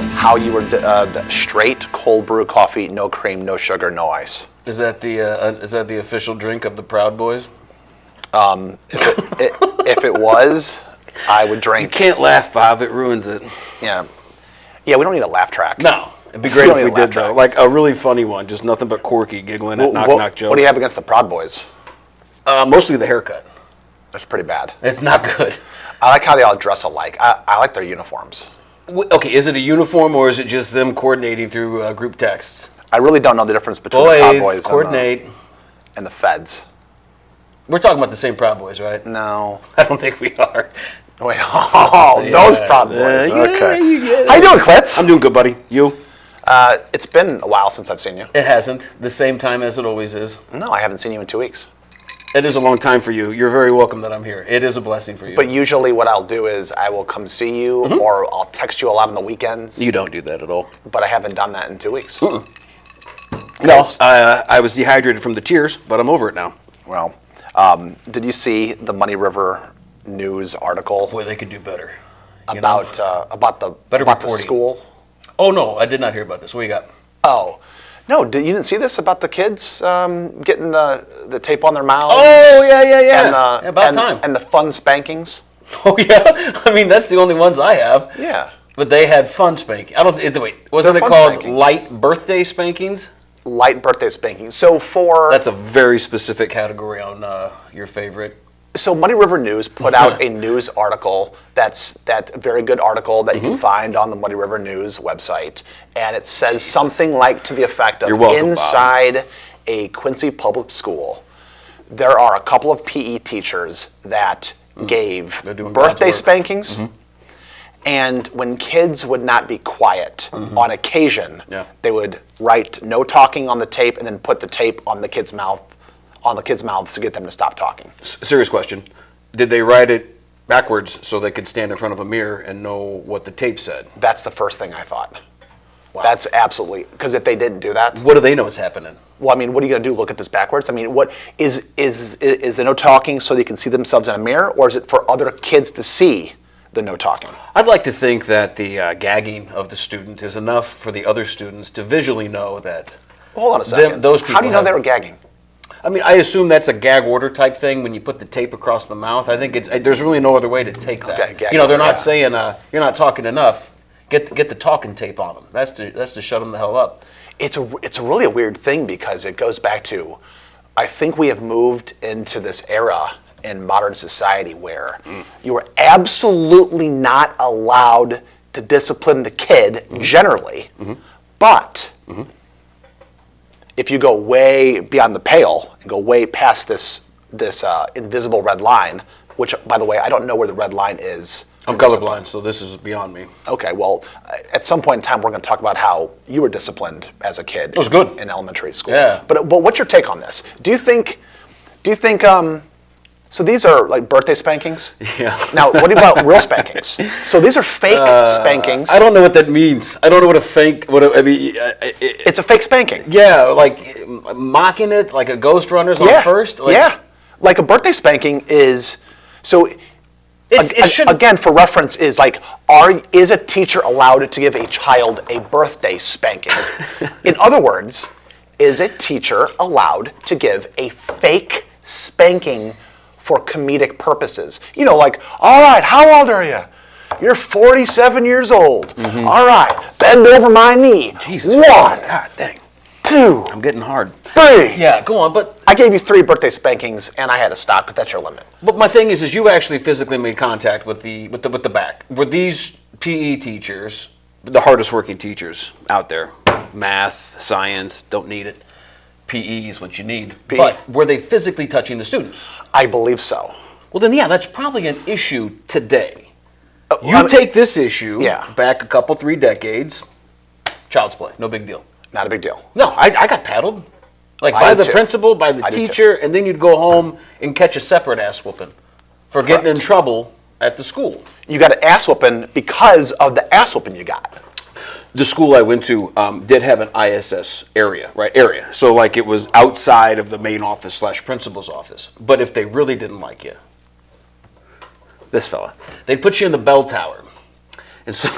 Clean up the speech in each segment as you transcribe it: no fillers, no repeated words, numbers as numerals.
how you were straight cold brew coffee, no cream, no sugar, no ice. Is that the official drink of the Proud Boys? If it was, I would drink. You can't laugh, Bob. It ruins it. Yeah, we don't need a laugh track. No, it'd be great if we did though. Like a really funny one, just nothing but Corky giggling at knock jokes. What do you have against the Proud Boys? Mostly the haircut. That's pretty bad. It's not good. I like how they all dress alike. I like their uniforms. Okay, is it a uniform or is it just them coordinating through group texts? I really don't know the difference between the Proud Boys coordinate. And the Feds. We're talking about the same Proud Boys, right? No. I don't think we are. Wait, those Proud Boys. Okay. You get it. How you doing, Klitz? I'm doing good, buddy. You? It's been a while since I've seen you. It hasn't. The same time as it always is. No, I haven't seen you in 2 weeks. It is a long time for you. You're very welcome that I'm here. It is a blessing for you. But usually what I'll do is I will come see you or I'll text you a lot on the weekends. You don't do that at all. But I haven't done that in 2 weeks. No, I was dehydrated from the tears, but I'm over it now. Well, did you see the Money River News article? Boy, they could do better. About the school? Oh, no, I did not hear about this. What you got? Oh. No, you didn't see this about the kids getting the tape on their mouths? Oh, yeah. About time. And the fun spankings? Oh, yeah. I mean, that's the only ones I have. Yeah. But they had fun spanking. Wasn't it called spankings. Light birthday spankings? Light birthday spankings. So that's a very specific category on your favorite. So Money River News put out a news article that's a very good article that you can find on the Money River News website. And it says something like to the effect of inside a Quincy public school, there are a couple of PE teachers that gave birthday spankings. And when kids would not be quiet on occasion, they would write no talking on the tape and then put the tape on the kid's mouths to get them to stop talking. Serious question. Did they write it backwards so they could stand in front of a mirror and know what the tape said? That's the first thing I thought. Wow. That's absolutely, because if they didn't do that... What do they know is happening? Well, I mean, what are you going to do, look at this backwards? I mean, what is the no talking so they can see themselves in a mirror, or is it for other kids to see the no talking? I'd like to think that the gagging of the student is enough for the other students to visually know that... Hold on a second. Those people How do you know they were gagging? I mean, I assume that's a gag order type thing when you put the tape across the mouth. I think there's really no other way to take that. Okay, they're not saying you're not talking enough. Get the talking tape on them. That's to shut them the hell up. It's really a weird thing because it goes back to, I think we have moved into this era in modern society where you are absolutely not allowed to discipline the kid generally, but if you go way beyond the pale and go way past this invisible red line, which, by the way, I don't know where the red line is. I'm colorblind, so this is beyond me. Okay, well, at some point in time, we're going to talk about how you were disciplined as a kid. It was good. In elementary school. Yeah. But what's your take on this? Do you think, so these are like birthday spankings? Yeah. Now, what about real spankings? So these are fake spankings. I don't know what that means. I don't know what a fake, it's a fake spanking. Yeah, like mocking it, like a Ghost Runners on first? Like a birthday spanking is, so again, for reference, is like, is a teacher allowed to give a child a birthday spanking? In other words, is a teacher allowed to give a fake spanking for comedic purposes? You know, like, all right, how old are you? You're 47 years old. All right, bend over my knee. Jesus. 1, God dang. 2. I'm getting hard. 3. Yeah, go on, but... I gave you 3 birthday spankings, and I had to stop, because that's your limit. But my thing is you actually physically made contact with the back. Were these PE teachers, the hardest working teachers out there, math, science, don't need it, PE is what you need, but were they physically touching the students? I believe so. Well then, yeah, that's probably an issue today. Take this issue back a couple, 3 decades, child's play, no big deal. Not a big deal. No, I got paddled. Like by the principal, by the teacher, and then you'd go home and catch a separate ass whooping for getting in trouble at the school. You got an ass whooping because of the ass whooping you got. The school I went to did have an ISS area. So like it was outside of the main office / principal's office. But if they really didn't like you, this fella, they'd put you in the bell tower. And so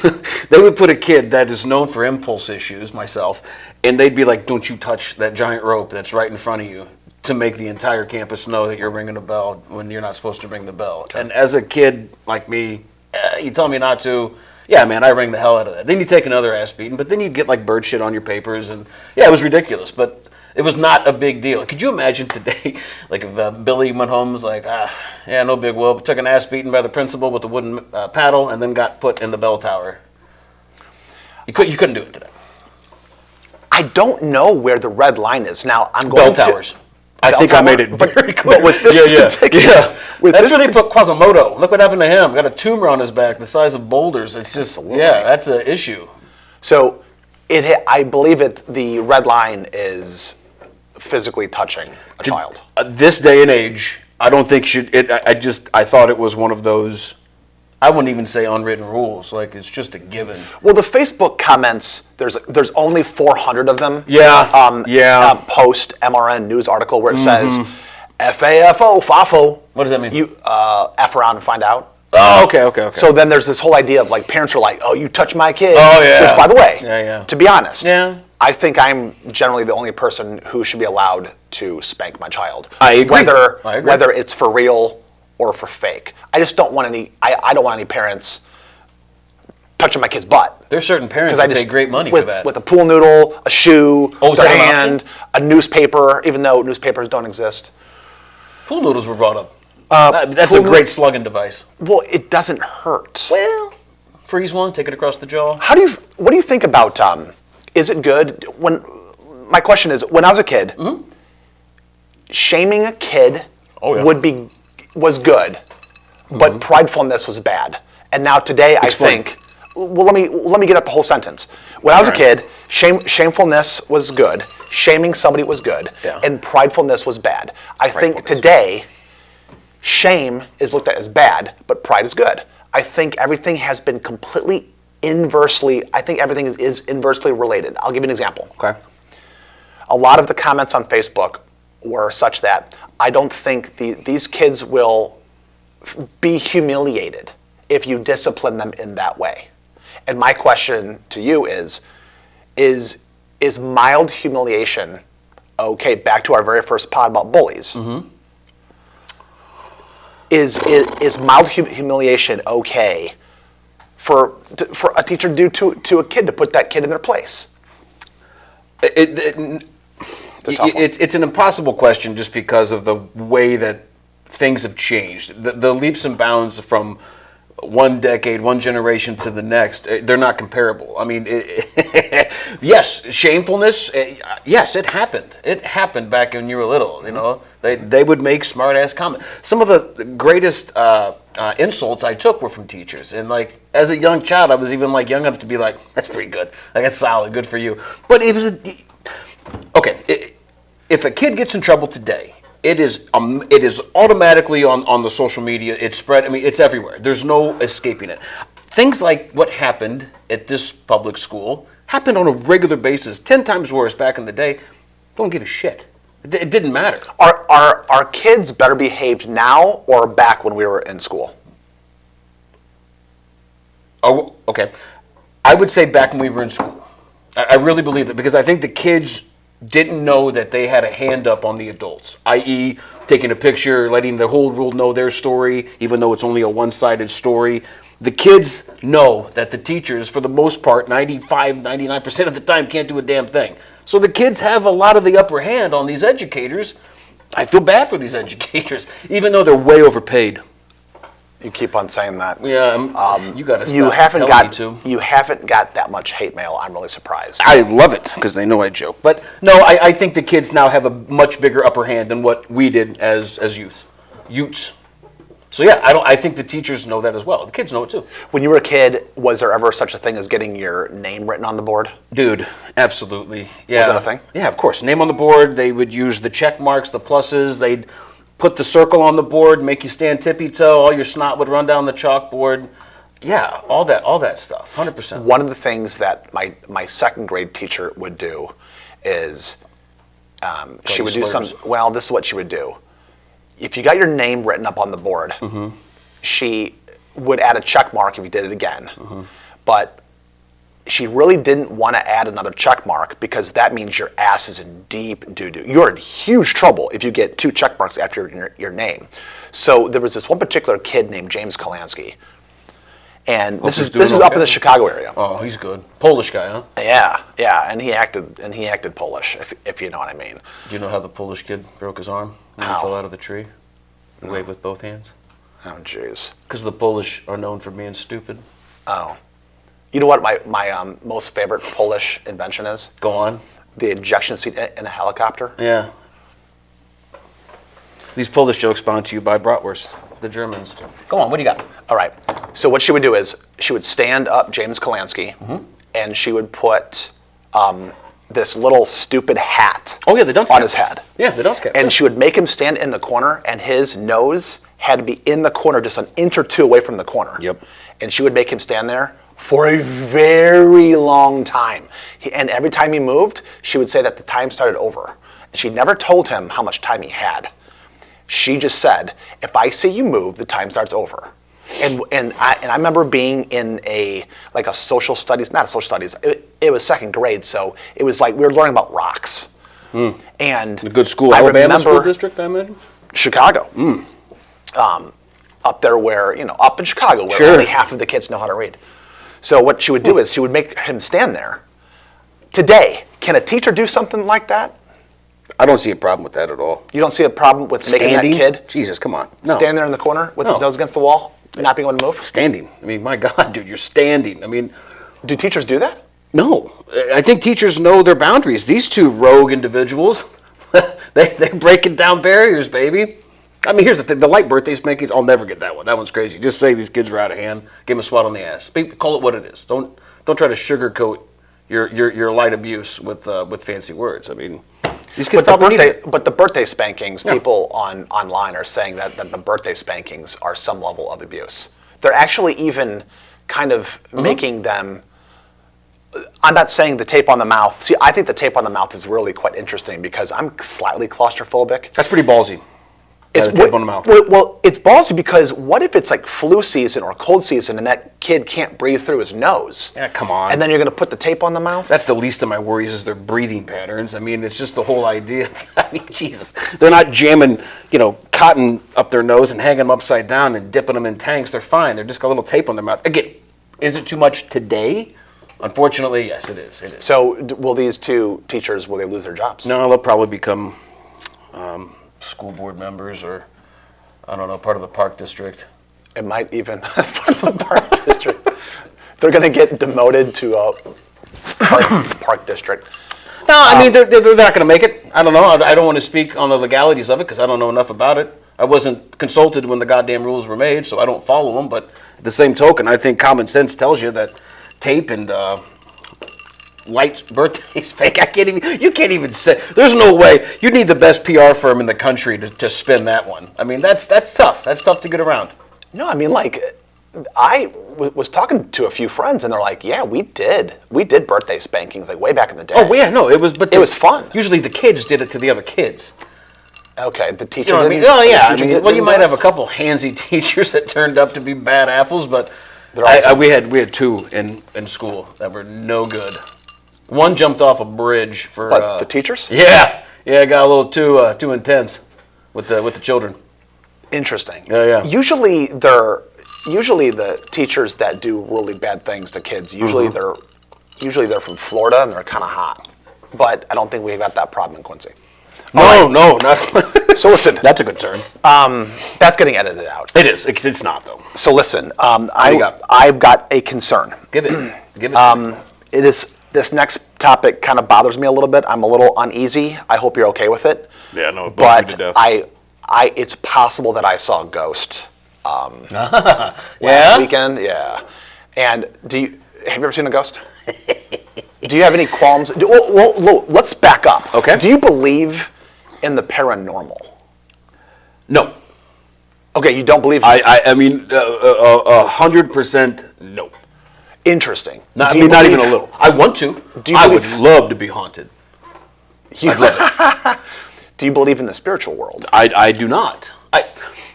they would put a kid that is known for impulse issues, myself, and they'd be like, don't you touch that giant rope that's right in front of you, to make the entire campus know that you're ringing a bell when you're not supposed to ring the bell. Okay. And as a kid like me, you tell me not to, yeah, man, I ring the hell out of that. Then you take another ass beating, but then you'd get like bird shit on your papers, and yeah, it was ridiculous, but it was not a big deal. Could you imagine today, like if Billy went home, was like, yeah, no big whoop, took an ass beating by the principal with the wooden paddle, and then got put in the bell tower. You couldn't do it today. I don't know where the red line is. Now, I'm Bell going towers. I think I made it very clear. But with this particular... That's where they put Quasimodo. Look what happened to him. Got a tumor on his back the size of boulders. It's just, yeah, that's an issue. So, I believe the red line is physically touching a child. This day and age, I don't think I thought it was one of those, I wouldn't even say unwritten rules. Like, it's just a given. Well, the Facebook comments, there's only 400 of them. Yeah. Post MRN news article where it says, FAFO, FAFO. What does that mean? You F around and find out. Oh, okay. So then there's this whole idea of like parents are like, oh, you touch my kid. Oh, yeah. Which, by the way, to be honest, I think I'm generally the only person who should be allowed to spank my child. I agree. Whether it's for real or for fake. I just don't want any. I don't want any parents touching my kid's butt. There's certain parents that pay great money for that. With a pool noodle, a shoe, their hand, a newspaper, even though newspapers don't exist. Pool noodles were brought up. That's a great slugging device. Well, it doesn't hurt. Well, freeze one, take it across the jaw. What do you think about? Is it good? My question is, when I was a kid, shaming a kid was good, but pridefulness was bad. And now today, Explain. I think. Well, let me get up the whole sentence. When I was a kid, shamefulness was good, shaming somebody was good, and pridefulness was bad. I think today, shame is looked at as bad, but pride is good. I think everything has been completely inversely. I think everything is inversely related. I'll give you an example. Okay. A lot of the comments on Facebook were such that I don't think these kids will be humiliated if you discipline them in that way. And my question to you is mild humiliation okay? Back to our very first pod about bullies. Is mild humiliation okay for a teacher to do to a kid, to put that kid in their place? It's an impossible question just because of the way that things have changed. The leaps and bounds from one decade, one generation to the next, they're not comparable. I mean, yes, shamefulness, yes, it happened. It happened back when you were little, you know. They would make smart-ass comments. Some of the greatest insults I took were from teachers. And, like, as a young child, I was even, like, young enough to be like, that's pretty good. Like, that's solid, good for you. But it was if a kid gets in trouble today, it is automatically on the social media. It's spread. I mean, it's everywhere. There's no escaping it. Things like what happened at this public school happened on a regular basis, 10 times worse back in the day. Don't give a shit. It didn't matter. Are kids better behaved now or back when we were in school? Oh, okay. I would say back when we were in school. I really believe that, because I think the kids didn't know that they had a hand up on the adults, i.e. taking a picture, letting the whole world know their story, even though it's only a one-sided story. The kids know that the teachers, for the most part, 95, 99% of the time, can't do a damn thing. So the kids have a lot of the upper hand on these educators. I feel bad for these educators, even though they're way overpaid. You keep on saying that. Yeah, you got to stop. You haven't got that much hate mail. I'm really surprised. I love it because they know I joke. But no, I think the kids now have a much bigger upper hand than what we did as youths. So yeah, I think the teachers know that as well. The kids know it too. When you were a kid, was there ever such a thing as getting your name written on the board? Dude, absolutely. Yeah. Was that a thing? Yeah, of course. Name on the board. They would use the check marks, the pluses. They'd put the circle on the board, make you stand tippy-toe. All your snot would run down the chalkboard. Yeah, all that stuff, 100%. One of the things that my second grade teacher would do is she would do some. Well, this is what she would do. If you got your name written up on the board, she would add a check mark if you did it again. but she really didn't want to add another check mark because that means your ass is in deep doo-doo. You're in huge trouble if you get 2 check marks after your name. So there was this one particular kid named James Kalansky, and this is up in the Chicago area. Oh, he's good. Polish guy, huh? Yeah, and he acted Polish, if you know what I mean. Do you know how the Polish kid broke his arm when he fell out of the tree? He waved with both hands. Oh, jeez. Because the Polish are known for being stupid. Oh. You know what my most favorite Polish invention is? Go on. The ejection seat in a helicopter. Yeah. These Polish jokes brought to you by Bratwurst, the Germans. Go on, what do you got? All right. So what she would do is she would stand up James Kalansky, and she would put this little stupid hat the dunce cap on his head. Yeah, the dunce cap. And she would make him stand in the corner, and his nose had to be in the corner, just an inch or 2 away from the corner. Yep. And she would make him stand there for a very long time. And every time he moved, she would say that the time started over. And she never told him how much time he had. She just said, if I see you move, the time starts over. And I remember being in a social studies, not a social studies, it was 2nd grade, so it was like we were learning about rocks. And a good school, I Alabama remember school district, I imagine? Chicago. Up there where, up in Chicago where only half of the kids know how to read. So what she would do is she would make him stand there. Today, can a teacher do something like that? I don't see a problem with that at all. You don't see a problem with making that kid Jesus, come on. No. stand there in the corner with his nose against the wall, not being able to move? Standing. I mean, my God, dude, you're standing. I mean, do teachers do that? No. I think teachers know their boundaries. These 2 rogue individuals, they're breaking down barriers, baby. I mean, here's the thing. The light birthday spankings, I'll never get that one. That one's crazy. Just say these kids were out of hand. Give them a swat on the ass. Call it what it is. Don't try to sugarcoat your light abuse with fancy words. I mean, these kids but the birthday spankings, people online are saying that the birthday spankings are some level of abuse. They're actually even kind of making them. I'm not saying the tape on the mouth. See, I think the tape on the mouth is really quite interesting because I'm slightly claustrophobic. That's pretty ballsy. It's tape on the mouth. Well, it's ballsy because what if it's like flu season or cold season and that kid can't breathe through his nose? Yeah, come on. And then you're going to put the tape on the mouth? That's the least of my worries is their breathing patterns. I mean, it's just the whole idea. I mean, Jesus. They're not jamming, cotton up their nose and hanging them upside down and dipping them in tanks. They're fine. They're just got a little tape on their mouth. Again, is it too much today? Unfortunately, yes, it is. It is. So will these 2 teachers, will they lose their jobs? No, they'll probably become school board members or, I don't know, part of the park district. It might even, as part of the park district. They're going to get demoted to a park district. No, I mean, they're not going to make it. I don't know. I don't want to speak on the legalities of it because I don't know enough about it. I wasn't consulted when the goddamn rules were made, so I don't follow them. But at the same token, I think common sense tells you that tape and light birthday spank. You can't even say. There's no way. You need the best PR firm in the country to spin that one. I mean, that's tough. That's tough to get around. No, I mean, I was talking to a few friends, and they're like, "Yeah, we did birthday spankings like way back in the day." Oh yeah, no, it was. But it was fun. Usually, the kids did it to the other kids. Okay, the teacher. You know what I mean? Oh yeah, I mean, well, you might have a couple handsy teachers that turned up to be bad apples, but we had 2 in school that were no good. One jumped off a bridge for. What, the teachers? Yeah, got a little too intense with the children. Interesting. Yeah. Usually the teachers that do really bad things to kids. Usually they're from Florida and they're kind of hot. But I don't think we got that problem in Quincy. No, not. So listen, that's a good turn. That's getting edited out. It is. It's not though. So listen, I've got a concern. Give it. This next topic kind of bothers me a little bit. I'm a little uneasy. I hope you're okay with it. Yeah, no. But it's possible that I saw a ghost last weekend. Yeah. And have you ever seen a ghost? Do you have any qualms? Well, let's back up. Okay. Do you believe in the paranormal? No. Okay, you don't believe. I mean, 100% no. Interesting. Not even a little. I want to. I would love to be haunted. I'd love it. Do you believe in the spiritual world? I do not.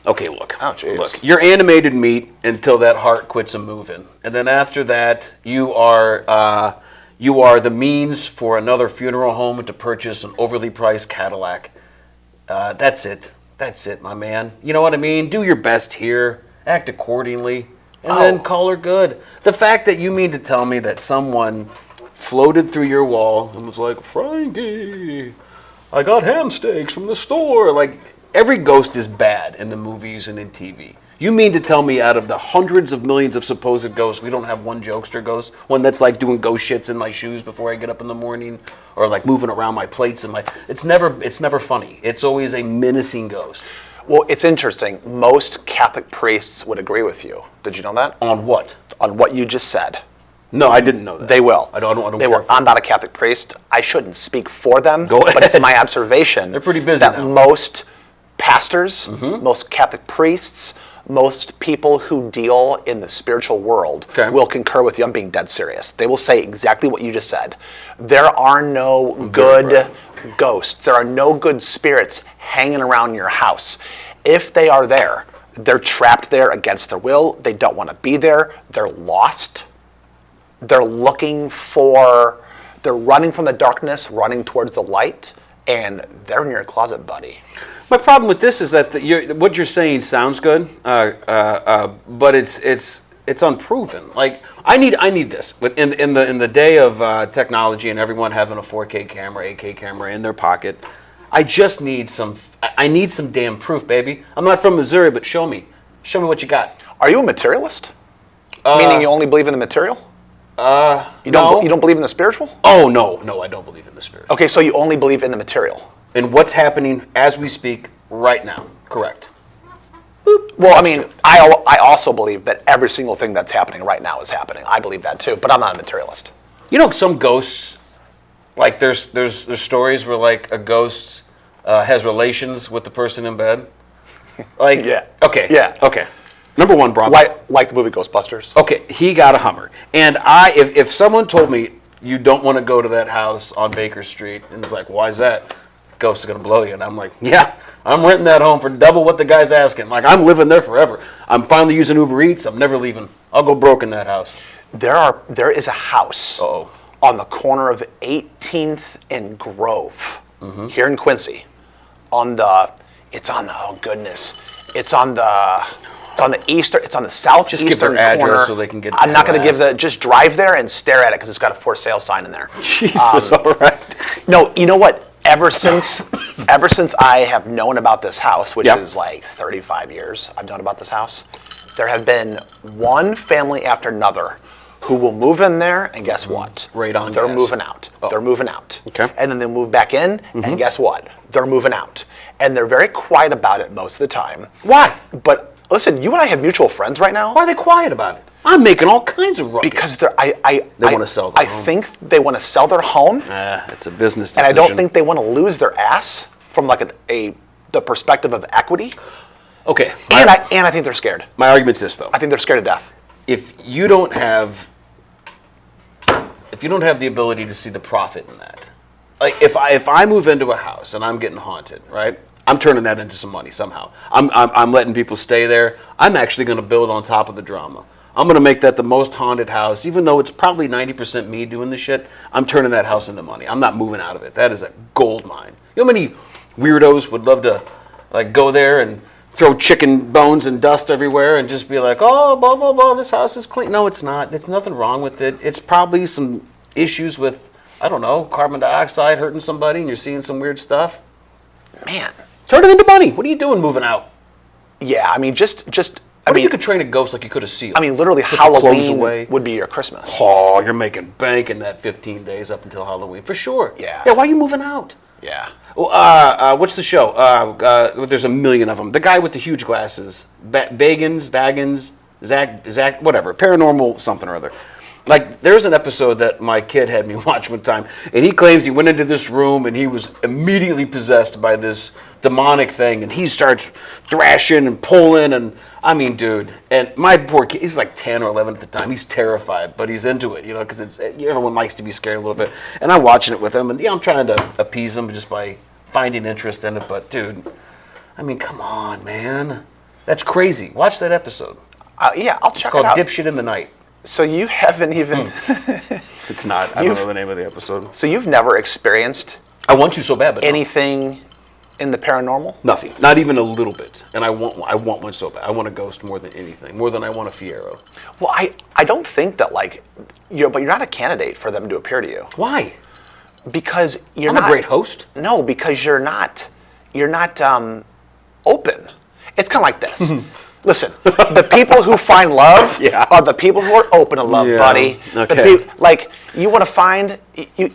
Okay, look. Oh, jeez. Look, you're animated meat until that heart quits a moving, and then after that, you are the means for another funeral home to purchase an overly priced Cadillac. That's it. That's it, my man. You know what I mean? Do your best here. Act accordingly, and then call her good. The fact that you mean to tell me that someone floated through your wall and was like, Frankie, I got ham steaks from the store. Like, every ghost is bad in the movies and in TV. You mean to tell me out of the hundreds of millions of supposed ghosts, we don't have one jokester ghost? One that's like doing ghost shits in my shoes before I get up in the morning, or like moving around my plates and my. It's never funny. It's always a menacing ghost. Well, it's interesting. Most Catholic priests would agree with you. Did you know that? On what? On what you just said. No, I didn't know that. They will. I don't They care will. I'm not a Catholic priest. I shouldn't speak for them. Go ahead. But it's my observation. They're pretty busy that now. most pastors, most Catholic priests, most people who deal in the spiritual world will concur with you. I'm being dead serious. They will say exactly what you just said. There are no good ghosts. There are no good spirits hanging around your house. If they are there, they're trapped there against their will. They don't want to be there. They're lost. They're running from the darkness, running towards the light, and they're in your closet, buddy. My problem with this is that what you're saying sounds good, but it's unproven. Like, I need this. In the day of technology and everyone having a 4K camera, 8K camera in their pocket, I just need some. I need some damn proof, baby. I'm not from Missouri, but show me what you got. Are you a materialist? Meaning you only believe in the material? You don't believe in the spiritual? Oh no, I don't believe in the spiritual. Okay, so you only believe in the material. And what's happening as we speak right now? Correct. Well, I mean, I also believe that every single thing that's happening right now is happening. I believe that too, but I'm not a materialist. You know, some ghosts, like there's stories where like a ghost has relations with the person in bed. Like, yeah. Okay. Yeah. Okay. Number one, Bronco. Like the movie Ghostbusters. Okay, he got a Hummer. And if someone told me you don't want to go to that house on Baker Street, and it's like, why is that? Ghost is going to blow you. And I'm like, yeah, I'm renting that home for double what the guy's asking. Like, I'm living there forever. I'm finally using Uber Eats. I'm never leaving. I'll go broke in that house. There is a house on the corner of 18th and Grove here in Quincy. It's on the southeastern Just give their address corner. so they can get. I'm not going to give just drive there and stare at it because it's got a for sale sign in there. Jesus, all right. No, you know what? Ever since I have known about this house, which is like 35 years, I've known about this house. There have been one family after another who will move in there, and guess what? They're moving out. They're moving out. Okay. And then they move back in, and guess what? They're moving out. And they're very quiet about it most of the time. Why? But listen, you and I have mutual friends right now. Why are they quiet about it? I'm making all kinds of ruckus. Because they want to sell their home. I think they want to sell their home. It's a business decision. And I don't think they want to lose their ass from like the perspective of equity. Okay. And I think they're scared. My argument's this, though. I think they're scared to death. If you don't have the ability to see the profit in that, like if I move into a house and I'm getting haunted, right? I'm turning that into some money somehow. I'm letting people stay there. I'm actually going to build on top of the drama. I'm going to make that the most haunted house, even though it's probably 90% me doing the shit. I'm turning that house into money. I'm not moving out of it. That is a gold mine. You know how many weirdos would love to like go there and throw chicken bones and dust everywhere and just be like, oh, blah, blah, blah, this house is clean. No, it's not. There's nothing wrong with it. It's probably some issues with, I don't know, carbon dioxide hurting somebody and you're seeing some weird stuff. Man. Turn it into money. What are you doing moving out? Yeah, I mean, What if you could train a ghost like you could a seal? I mean, literally, Halloween would be your Christmas. Oh, you're making bank in that 15 days up until Halloween, for sure. Yeah. Yeah, why are you moving out? Yeah. Well, what's the show? There's a million of them. The guy with the huge glasses. Baggins, Zach, whatever. Paranormal something or other. Like, there's an episode that my kid had me watch one time, and he claims he went into this room and he was immediately possessed by this demonic thing, and he starts thrashing and pulling, and I mean, dude, and my poor kid, he's like 10 or 11 at the time. He's terrified, but he's into it, because everyone likes to be scared a little bit. And I'm watching it with him, and I'm trying to appease him just by finding interest in it. But, dude, I mean, come on, man. That's crazy. Watch that episode. Yeah, I'll check it out. It's called Dipshit in the Night. So you haven't even... It's not. I don't know the name of the episode. So you've never experienced... I want to so bad, but anything in the paranormal? Nothing. Not even a little bit. And I want one so bad. I want a ghost more than anything. More than I want a Fiero. Well, I don't think that, like... but you're not a candidate for them to appear to you. Why? Because you're I'm not... a great host. No, because you're not open. It's kind of like this. Listen, the people who find love are the people who are open to love, buddy. Okay. You want to find you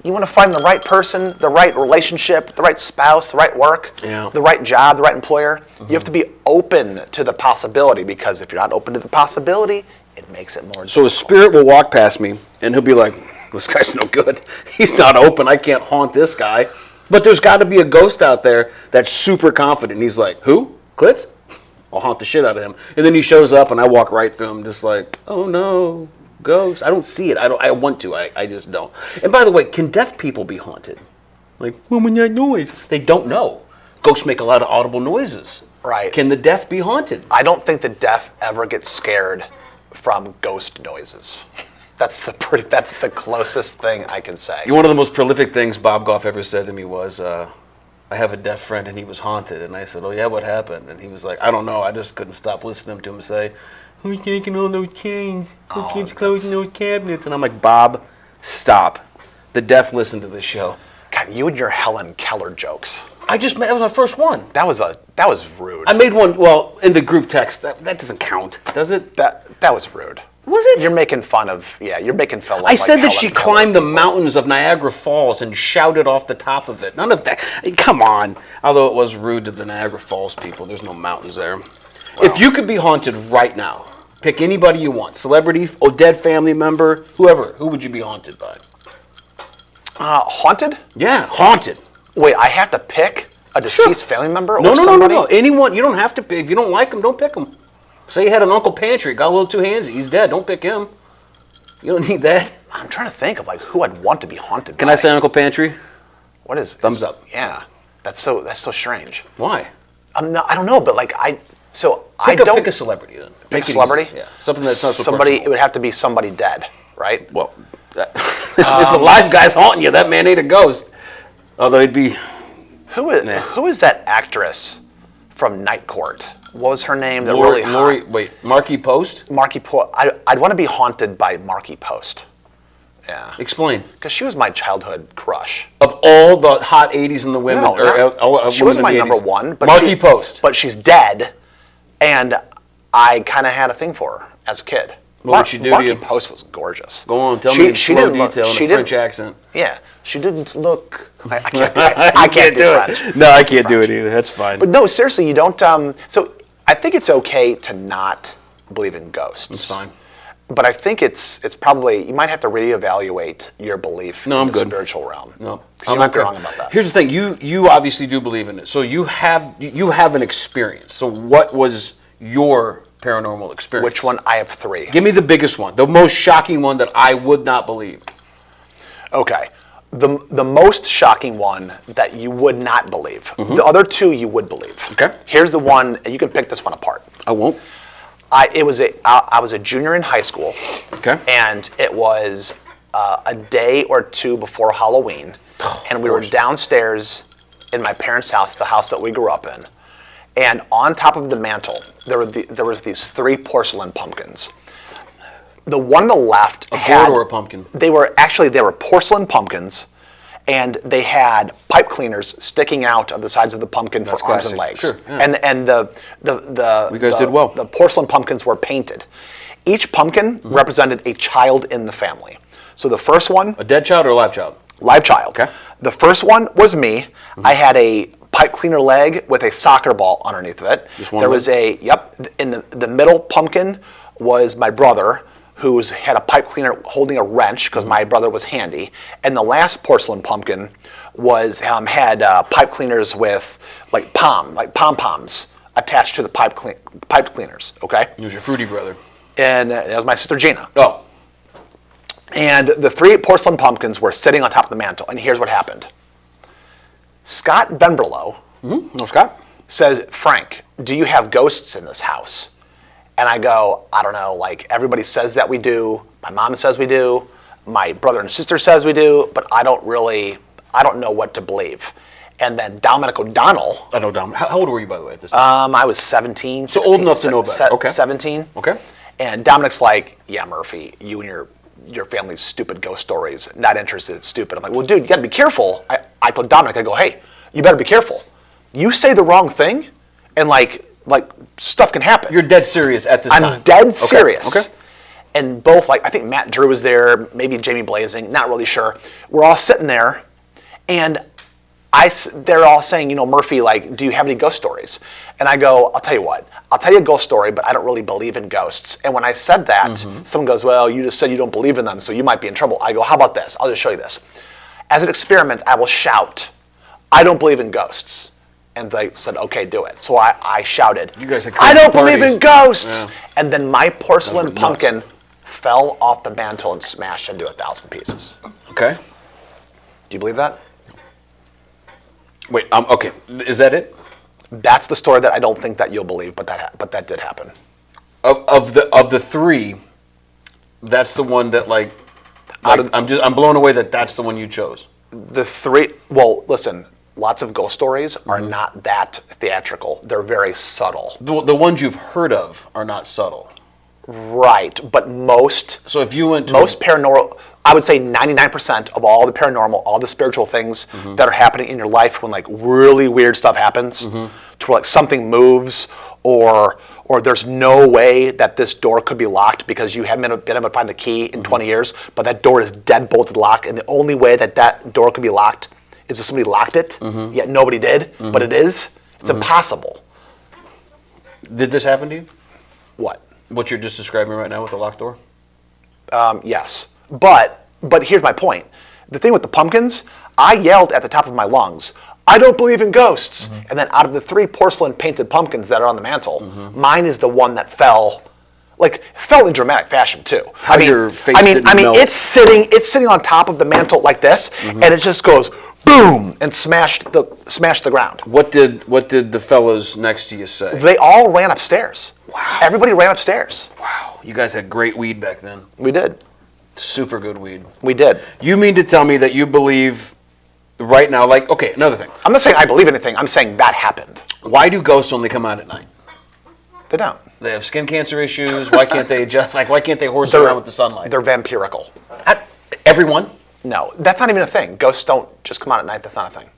want to find the right person, the right relationship, the right spouse, the right work, the right job, the right employer. You have to be open to the possibility, because if you're not open to the possibility, it makes it more difficult. So a spirit will walk past me and he'll be like, "This guy's no good. He's not open. I can't haunt this guy." But there's got to be a ghost out there that's super confident. He's like, "Who? Klitz? I'll haunt the shit out of him." And then he shows up and I walk right through him just like, "Oh no, ghost." I don't see it. I want to. I just don't. And by the way, can deaf people be haunted? Like, what was that noise? They don't know. Ghosts make a lot of audible noises. Right. Can the deaf be haunted? I don't think the deaf ever get scared from ghost noises. That's the closest thing I can say. One of the most prolific things Bob Goff ever said to me was, "I have a deaf friend and he was haunted." And I said, "Oh yeah, what happened?" And he was like, "I don't know. I just couldn't stop listening to him say, 'Who's taking all those chains? Who keeps closing those cabinets?'" And I'm like, "Bob, stop. The deaf listen to this show." God, you and your Helen Keller jokes. That was my first one. That was rude. I made one, in the group text. That doesn't count, does it? That was rude. Was it? You're making fun of, you're making fun of I said that Helen she Keller climbed the people. mountains of Niagara Falls and shouted off the top of it. None of that. Come on. Although it was rude to the Niagara Falls people. There's no mountains there. Well, if you could be haunted right now, pick anybody you want. Celebrity, or dead family member, whoever. Who would you be haunted by? Haunted? Yeah, haunted. Wait, I have to pick a deceased family member or somebody? No. Anyone. You don't have to pick. If you don't like them, don't pick them. Say you had an Uncle Pantry, got a little too handsy. He's dead. Don't pick him. You don't need that. I'm trying to think of who I'd want to be haunted by. Can I say Uncle Pantry? What is Thumbs up. Yeah, that's so strange. Why? I don't know, but pick a celebrity then. Pick a celebrity. Yeah, something that's not so somebody. personal. It would have to be somebody dead, right? Well, if a live guy's haunting you, that man ain't a ghost. Although he'd be. Who is that actress from Night Court? What was her name? Markie Post? Markie Post. I'd want to be haunted by Markie Post. Yeah. Explain. Because she was my childhood crush. Of all the hot 80s and the women, she was my number one. But Markie Post. But she's dead, and I kind of had a thing for her as a kid. What would she do to you? Markie Post was gorgeous. Go on, tell me in slow detail in a French accent. Yeah, she didn't look. I can't do it. I can't do French. No, I can't do it either. That's fine. But no, seriously, you don't. So I think it's okay to not believe in ghosts. That's fine. But I think it's probably, you might have to reevaluate your belief in the spiritual realm. No, you might be wrong about that. Here's the thing: you obviously do believe in it, so you have an experience. So what was your paranormal experience? Which one? I have 3. Give me the biggest one, the most shocking one that I would not believe. Okay. The most shocking one that you would not believe. Mm-hmm. The other 2 you would believe. Okay. Here's the one, and you can pick this one apart. I won't. I was a junior in high school. Okay. And it was a day or 2 before Halloween, and we were downstairs in my parents' house, the house that we grew up in. And on top of the mantle, there was these 3 porcelain pumpkins. The one on the left had... A gourd or a pumpkin? They were porcelain pumpkins, and they had pipe cleaners sticking out of the sides of the pumpkin for arms and legs. Sure, yeah. And you guys did well. The porcelain pumpkins were painted. Each pumpkin represented a child in the family. So the first one... A dead child or a live child? Live child. Okay. The first one was me. I had a pipe cleaner leg with a soccer ball underneath of it. Just one there leg? was in the middle pumpkin was my brother, who had a pipe cleaner holding a wrench because my brother was handy. And the last porcelain pumpkin was had pipe cleaners with pom-poms attached to the pipe cleaners. Okay. It was your fruity brother. And that was my sister Gina. Oh. And the 3 porcelain pumpkins were sitting on top of the mantle. And here's what happened. Scott Benberlow. Mm-hmm. No, Scott. says, Frank, do you have ghosts in this house? And I go, I don't know, like everybody says that we do. My mom says we do. My brother and sister says we do, but I don't know what to believe. And then Dominic O'Donnell. I know Dominic. How old were you, by the way, at this time? I was 17. So 16, old enough to know better. Okay. 17. Okay. And Dominic's like, yeah, Murphy, you and your family's stupid ghost stories. Not interested, it's stupid. I'm like, well, dude, you got to be careful. I told Dominic, I go, hey, you better be careful. You say the wrong thing, and like stuff can happen. You're dead serious at this time. I'm dead serious. Okay. And both, like, I think Matt Drew was there, maybe Jamie Blazing, not really sure. We're all sitting there, and they're all saying, you know, Murphy, like, do you have any ghost stories? And I go, I'll tell you what, I'll tell you a ghost story, but I don't really believe in ghosts. And when I said that, someone goes, well, you just said you don't believe in them, so you might be in trouble. I go, how about this? I'll just show you this. As an experiment, I will shout, I don't believe in ghosts. And they said, okay, do it. So I shouted, you guys had I don't parties. believe in ghosts. Yeah. And then my porcelain pumpkin fell off the mantle and smashed into 1,000 pieces. Okay. Do you believe that? Wait, okay. Is that it? That's the story that I don't think that you'll believe, but that did happen. Of the three, that's the one that I'm blown away that that's the one you chose. The three, well, listen, lots of ghost stories are not that theatrical. They're very subtle. The ones you've heard of are not subtle. Right, but most. So if you went to most paranormal, I would say 99% of all the paranormal, all the spiritual things that are happening in your life when like really weird stuff happens, to where like something moves or there's no way that this door could be locked because you haven't been able to find the key in 20 years, but that door is dead bolted locked, and the only way that door could be locked is if somebody locked it, yet nobody did, but it is. It's impossible. Did this happen to you? What? What you're just describing right now with the locked door? Yes. But here's my point. The thing with the pumpkins, I yelled at the top of my lungs, I don't believe in ghosts. And then out of the 3 porcelain painted pumpkins that are on the mantle, mine is the one that fell in dramatic fashion too. How your face didn't melt. It's sitting on top of the mantle like this, and it just goes boom and smashed the ground. What did the fellows next to you say? They all ran upstairs. Wow. Everybody ran upstairs. Wow. You guys had great weed back then. We did. Super good weed. We did. You mean to tell me that you believe right now, like, okay, another thing. I'm not saying I believe anything. I'm saying that happened. Why do ghosts only come out at night? They don't. They have skin cancer issues. Why can't they why can't they horse around with the sunlight? They're vampirical. Everyone? No, that's not even a thing. Ghosts don't just come out at night. That's not a thing.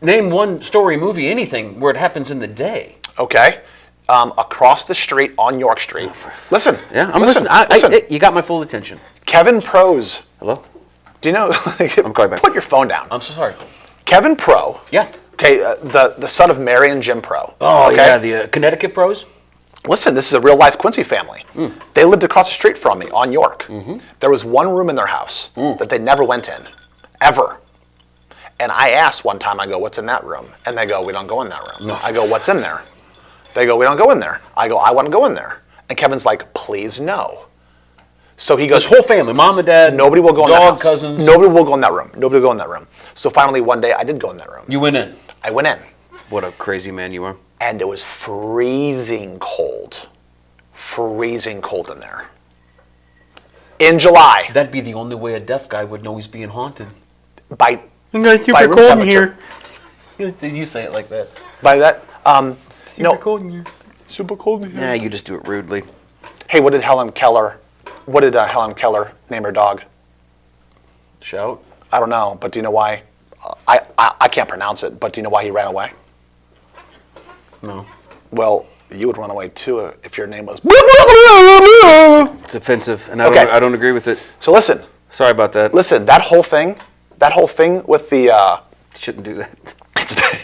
Name one story, movie, anything where it happens in the day. Okay. Across the street on York Street. Listen. Yeah, I'm listening. You got my full attention. Kevin Pro's. Hello? Do you know? I'm calling back. Put your phone down. I'm so sorry. Kevin Pro. Yeah. Okay, the son of Mary and Jim Pro. Oh, okay? yeah, the Connecticut Pros? Listen, this is a real life Quincy family. They lived across the street from me on York. There was one room in their house that they never went in, ever. And I asked one time, I go, what's in that room? And they go, we don't go in that room. No. I go, what's in there? They go, we don't go in there. I go, I want to go in there. And Kevin's like, please no. So he goes, This whole family, mom and dad, nobody will go in that house. cousins. Nobody will go in that room. Nobody will go in that room. So finally one day I did go in that room. You went in. I went in. What a crazy man you are. And it was freezing cold. Freezing cold in there. In July. That'd be the only way a deaf guy would know he's being haunted. By It's super cold in here. You say it like that. By that, Super cold in here. super cold in here. Yeah, you just do it rudely. Hey, what did Helen Keller name her dog? Shout. I don't know, but do you know why? I can't pronounce it, but do you know why he ran away? No. Well, you would run away too if your name was. It's offensive, and I don't agree with it. So listen. Sorry about that. Listen, that whole thing with the. Shouldn't do that.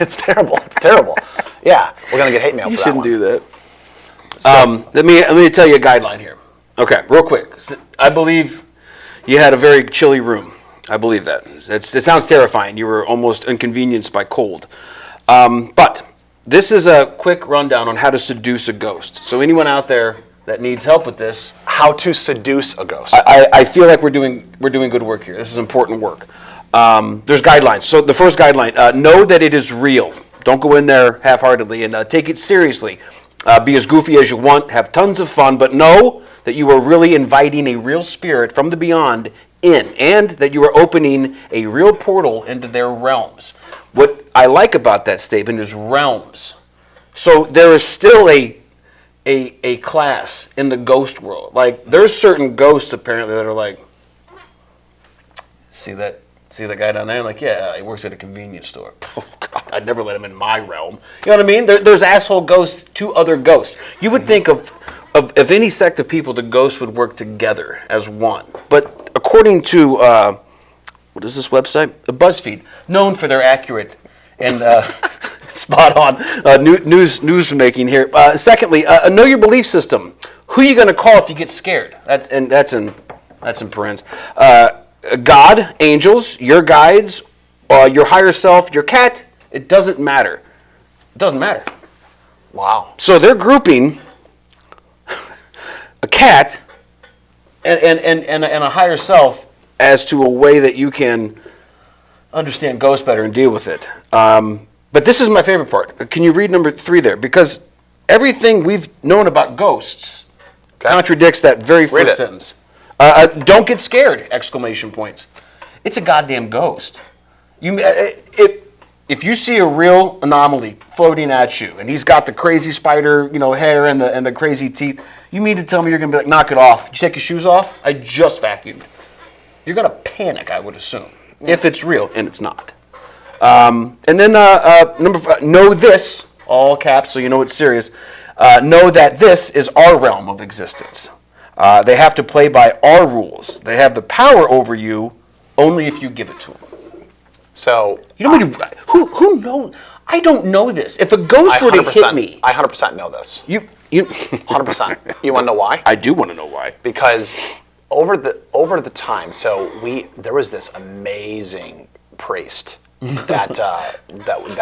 It's terrible. It's terrible. Yeah, we're gonna get hate mail for that one. You shouldn't do that. So, let me tell you a guideline here. Okay, real quick. I believe you had a very chilly room. I believe that. It sounds terrifying. You were almost inconvenienced by cold. But this is a quick rundown on how to seduce a ghost. So anyone out there that needs help with this, how to seduce a ghost. I feel like we're doing good work here. This is important work. There's guidelines. So the first guideline: know that it is real. Don't go in there half-heartedly, and take it seriously. Be as goofy as you want, have tons of fun, but know that you are really inviting a real spirit from the beyond in, and that you are opening a real portal into their realms. What I like about that statement is realms. So there is still a class in the ghost world. Like, there's certain ghosts apparently that are like, see that guy down there? Like, yeah, he works at a convenience store. Oh, God, I'd never let him in my realm. You know what I mean? There's asshole ghosts to other ghosts. You would think of any sect of people, the ghosts would work together as one. But according to, what is this website? BuzzFeed, known for their accurate and spot on news making here. Secondly, know your belief system. Who are you going to call if you get scared? That's in parens. God, angels, your guides, your higher self, your cat. It doesn't matter. It doesn't matter. Wow. So they're grouping a cat and a higher self as to a way that you can understand ghosts better and deal with it. But this is my favorite part. Can you read number 3 there? Because everything we've known about ghosts contradicts that very first sentence. Don't get scared! Exclamation points. It's a goddamn ghost. If you see a real anomaly floating at you, and he's got the crazy spider, hair and the crazy teeth, you mean to tell me you're gonna be like, knock it off? Did you take your shoes off? I just vacuumed. You're gonna panic, I would assume, if it's real, and it's not. And then number 5, know this, all caps, so you know it's serious. Know that this is our realm of existence. They have to play by our rules. They have the power over you only if you give it to them. So who knows? I don't know this. If a ghost were to hit me, I 100% know this. You 100%. You want to know why? I do want to know why. Because over the time, there was this amazing priest that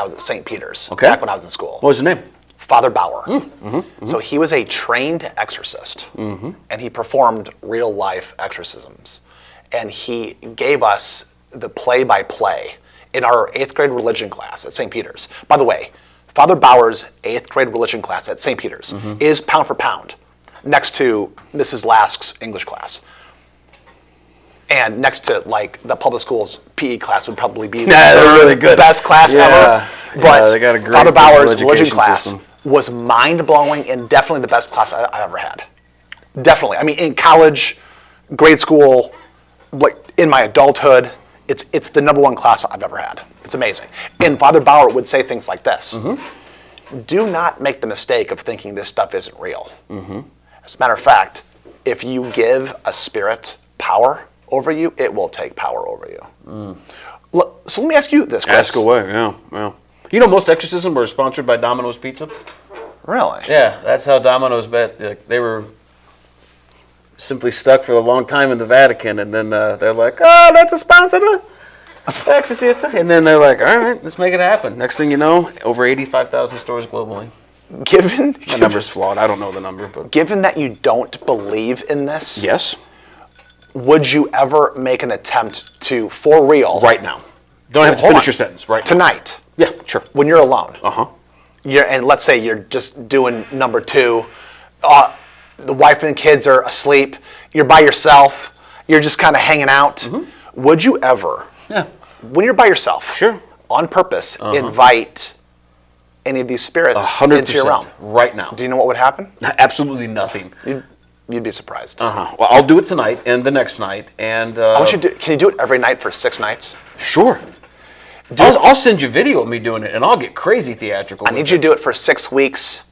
was at St. Peter's back when I was in school. What was his name? Father Bauer. So he was a trained exorcist, and he performed real-life exorcisms. And he gave us the play-by-play in our 8th grade religion class at St. Peter's. By the way, Father Bauer's 8th grade religion class at St. Peter's is pound for pound next to Mrs. Lask's English class. And next to, like, the public school's PE class would probably be the best class ever. But they got a great Father Bauer's religion class was mind-blowing and definitely the best class I ever had. Definitely. I mean, in college, grade school, like in my adulthood, it's the number 1 class I've ever had. It's amazing. And Father Bauer would say things like this. Do not make the mistake of thinking this stuff isn't real. As a matter of fact, if you give a spirit power over you, it will take power over you. So let me ask you this, Chris. Ask away, yeah. You know, most exorcisms were sponsored by Domino's Pizza. Really? Yeah, that's how Domino's bet. They were simply stuck for a long time in the Vatican, and then they're like, oh, that's a sponsor to Exorcist. And then they're like, all right, let's make it happen. Next thing you know, over 85,000 stores globally. The number's flawed. I don't know the number. But given that you don't believe in this, yes, would you ever make an attempt to, for real? Right now. Don't have to finish your sentence. Right tonight. Yeah, sure. When you're alone. And let's say you're just doing number 2. The wife and the kids are asleep. You're by yourself. You're just kind of hanging out. Would you ever, when you're by yourself, on purpose, invite any of these spirits 100% into your realm? Right now. Do you know what would happen? Absolutely nothing. You'd be surprised. Well, I'll do it tonight and the next night. And I want you to can you do it every night for 6 nights? Sure. I'll send you video of me doing it, and I'll get crazy theatrical. I need you to do it for 6 weeks.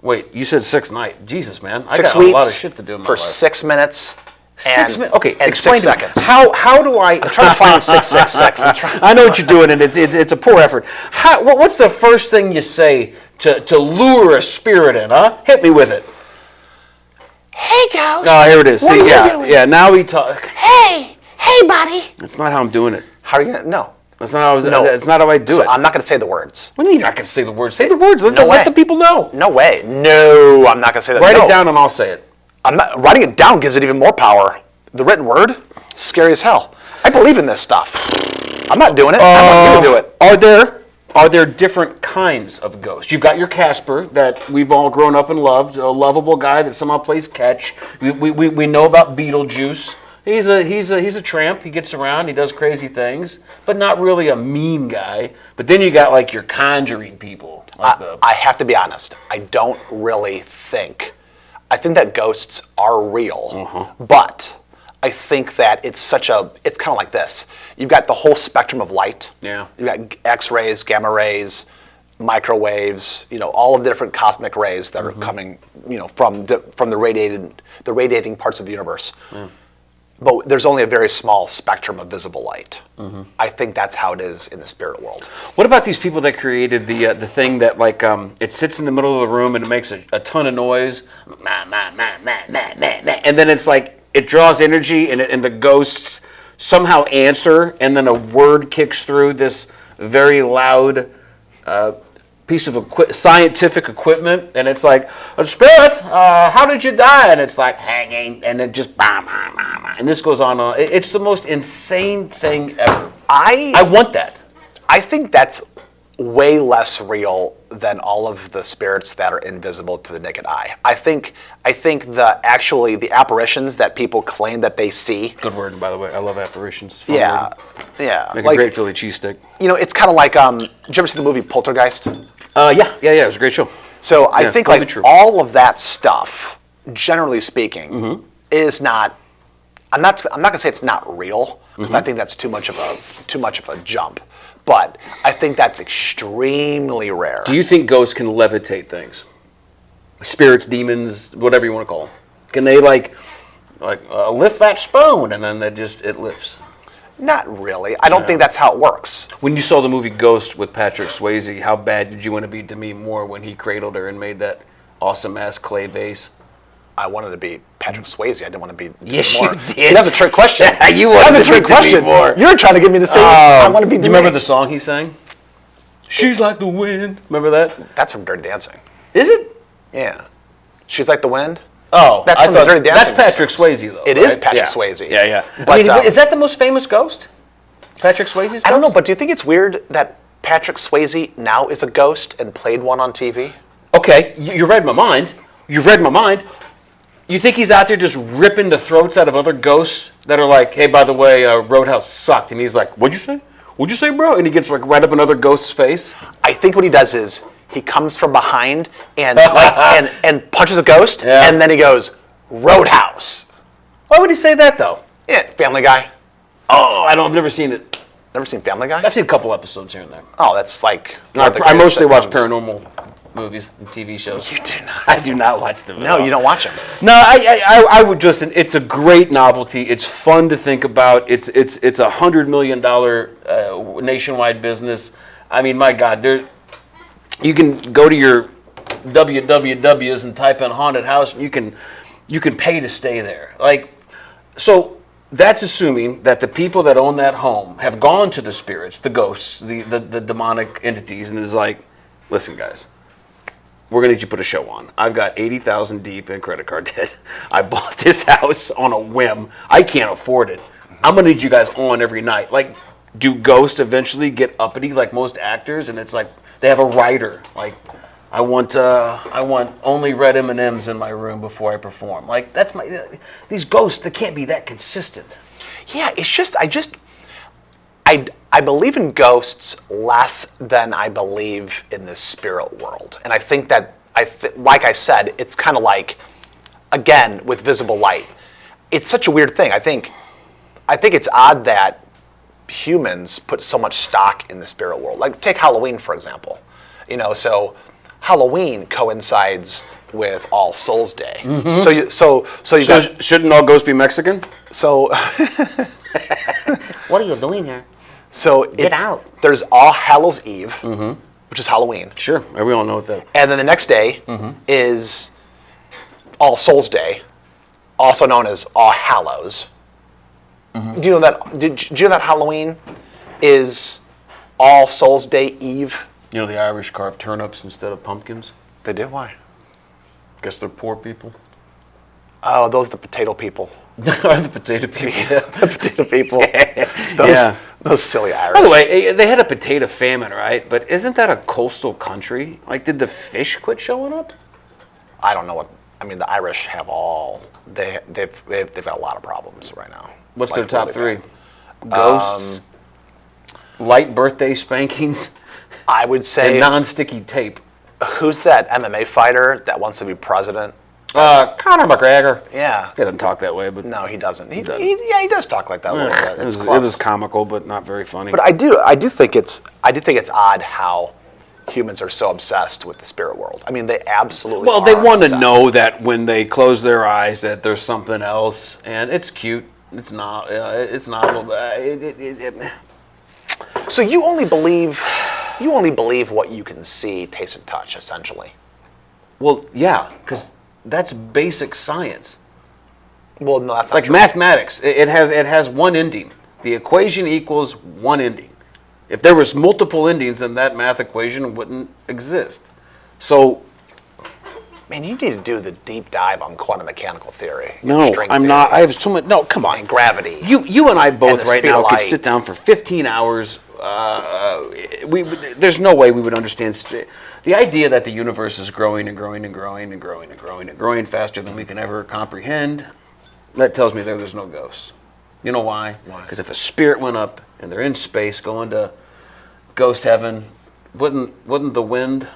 Wait, you said 6 nights. Jesus, man. 6 I got weeks a lot of shit to do in my for life. 6 minutes. 6 minutes? Okay, and explain 6 seconds. How do I... I'm trying to find 666. I know what you're doing, and it's a poor effort. What's the first thing you say to lure a spirit in, huh? Hit me with it. Hey, ghost. Oh, here it is. What See, are you doing? Yeah, now we talk. Hey, buddy. That's not how I'm doing it. How are you going to... No. That's not how I do it. I'm not going to say the words. What do you mean you're not going to say the words? Say the words. Let the people know. No way. No, I'm not going to say that. Write it down and I'll say it. I'm not. Writing it down gives it even more power. The written word, scary as hell. I believe in this stuff. I'm not doing it. I'm not going to do it. are there different kinds of ghosts? You've got your Casper that we've all grown up and loved, a lovable guy that somehow plays catch. We know about Beetlejuice. He's a tramp. He gets around. He does crazy things, but not really a mean guy. But then you got like your conjuring people. I have to be honest. I don't really think. I think that ghosts are real, but I think that it's kind of like this. You've got the whole spectrum of light. Yeah. You've got X-rays, gamma rays, microwaves, all of the different cosmic rays that are coming, from the radiating parts of the universe. Yeah. But there's only a very small spectrum of visible light. I think that's how it is in the spirit world. What about these people that created the thing that it sits in the middle of the room and it makes a ton of noise, and then it's like it draws energy and the ghosts somehow answer, and then a word kicks through this very loud piece of scientific equipment, and it's like, spirit, how did you die? And it's like, hanging, and it just, and this goes on. It's the most insane thing ever. I want that. I think that's way less real than all of the spirits that are invisible to the naked eye. I think the apparitions that people claim that they see. Good word, by the way. I love apparitions. Yeah. Make a great Philly cheesesteak. It's kind of like, did you ever see the movie Poltergeist? Yeah. It was a great show. So I think all of that stuff, generally speaking, is not. I'm not gonna say it's not real, because I think that's too much of a jump. But I think that's extremely rare. Do you think ghosts can levitate things? Spirits, demons, whatever you want to call them. Can they lift that spoon and then it lifts? Not really. I don't think that's how it works. When you saw the movie Ghost with Patrick Swayze, how bad did you want to be Demi Moore when he cradled her and made that awesome-ass clay vase? I wanted to be Patrick Swayze. I didn't want to be Demi yes, Moore. You did. See, that's a trick question. That's a trick question. You're trying to get me to say I want to be Demi. Do you remember the song he sang? She's like the wind. Remember that? That's from Dirty Dancing. Is it? Yeah. She's like the wind. Oh, that's from the Dirty Dancing. That's Patrick Swayze, though. It is Patrick Swayze. Yeah. But, is that the most famous ghost? Patrick Swayze's ghost? I don't know, but do you think it's weird that Patrick Swayze now is a ghost and played one on TV? Okay, you read my mind. You think he's out there just ripping the throats out of other ghosts that are like, hey, by the way, Roadhouse sucked. And he's like, what'd you say? What'd you say, bro? And he gets right up another ghost's face. I think what he does is he comes from behind and and punches a ghost, and then he goes, Roadhouse. Why would he say that, though? Yeah, Family Guy. Oh, I've never seen it. Never seen Family Guy? I've seen a couple episodes here and there. Oh, that's like... I mostly watch paranormal movies and TV shows. You do not. I do not watch them. No, you don't watch them. No, I would just. It's a great novelty. It's fun to think about. It's $100 million nationwide business. I mean, my God, you can go to your wwws and type in haunted house, and you can pay to stay there. So that's assuming that the people that own that home have gone to the spirits, the ghosts, the demonic entities, and is like, listen, guys. We're going to need you to put a show on. I've got $80,000 deep in credit card debt. I bought this house on a whim. I can't afford it. I'm going to need you guys on every night. Do ghosts eventually get uppity like most actors? And it's like they have a writer. I want only red M&Ms in my room before I perform. These ghosts, they can't be that consistent. Yeah, it's just I believe in ghosts less than I believe in the spirit world. And I think that, like I said, it's kind of like, again, with visible light. It's such a weird thing. I think it's odd that humans put so much stock in the spirit world. Take Halloween, for example. So Halloween coincides with All Souls Day. Mm-hmm. So shouldn't all ghosts be Mexican? So what are you doing here? So Get out. There's All Hallows Eve, which is Halloween. Sure, we all know what that. And then the next day is All Souls Day, also known as All Hallows. Do you know that? Did you know that Halloween is All Souls Day Eve? You know the Irish carve turnips instead of pumpkins? They do? Why? Guess they're poor people. Oh, those are the potato people. The potato people. The potato people. Those silly Irish. By the way, they had a potato famine, right? But isn't that a coastal country? Like, did the fish quit showing up? I don't know what. I mean, the Irish have they've got a lot of problems right now. What's their top three? Ghosts, light birthday spankings, I would say and non-sticky tape. Who's that MMA fighter that wants to be president? Conor McGregor. Yeah. He doesn't talk that way, but No, he doesn't. He does talk like that a little bit. It's it close. was comical, but not very funny. But I do think it's odd how humans are so obsessed with the spirit world. I mean, they absolutely Well, they are want to obsessed. know that when they close their eyes that there's something else, and it's cute. It's not. It's novel. So you only believe what you can see, taste, and touch, essentially. Well, yeah, because that's basic science. Well, no, that's not Like true. mathematics, it has one ending. The equation equals one ending. If there was multiple endings, then that math equation wouldn't exist. So, Man, you need to do the deep dive on quantum mechanical theory. no, string I'm theory, not. I have so much. No, come on. and gravity. You and I both the right speed now of could light. sit down for 15 hours. There's no way we would understand. The idea that the universe is growing and growing and growing and growing and growing and growing faster than we can ever comprehend, that tells me there's no ghosts. You know why? Why? Because if a spirit went up and they're in space going to ghost heaven, wouldn't the wind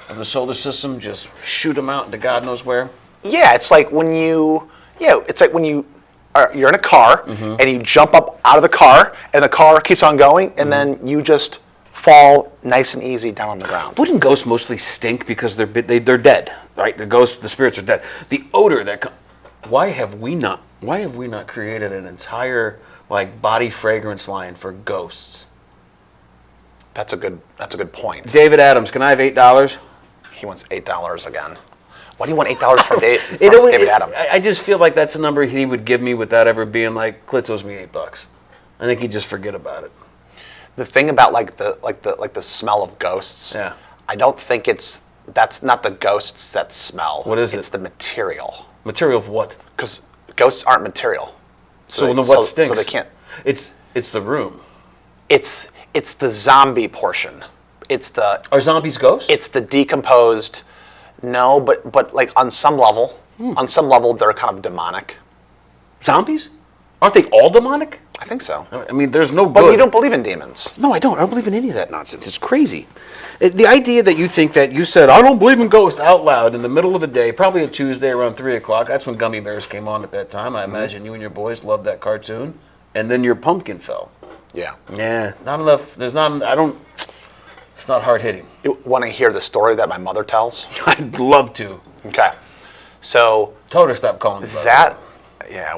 of the solar system just shoot them out into God knows where? Yeah, it's like when you're in a car Mm-hmm. and you jump up out of the car and the car keeps on going and then you just fall nice and easy down on the ground. Wouldn't ghosts mostly stink because they're dead, right? The spirits are dead. The odor that why have we not created an entire like body fragrance line for ghosts? That's a good point. David Adams, can I have $8? He wants $8 again. Why do you want $8 from David Adams? I just feel like that's a number he would give me without ever being like, Klitz owes me $8. I think he'd just forget about it. The thing about the smell of ghosts, Yeah. I don't think that's not the ghosts that smell. What is it? It's the material. Material of what? Because ghosts aren't material. So then what stinks? So they can't. It's the room. It's the zombie portion. Are zombies ghosts? It's the decomposed. No, but like on some level, they're kind of demonic. Zombies? Aren't they all demonic? I think so. I mean, there's no good. But you don't believe in demons. No, I don't. I don't believe in any of that nonsense. It's crazy. The idea that you think that you said, I don't believe in ghosts out loud in the middle of the day, probably a Tuesday around 3 o'clock. That's when Gummy Bears came on at that time. I imagine you and your boys loved that cartoon. And then your pumpkin fell. Yeah. Yeah, not enough. It's not hard hitting. You want to hear the story that my mother tells? I'd love to. Okay. So Told her to stop calling me brother. that, yeah.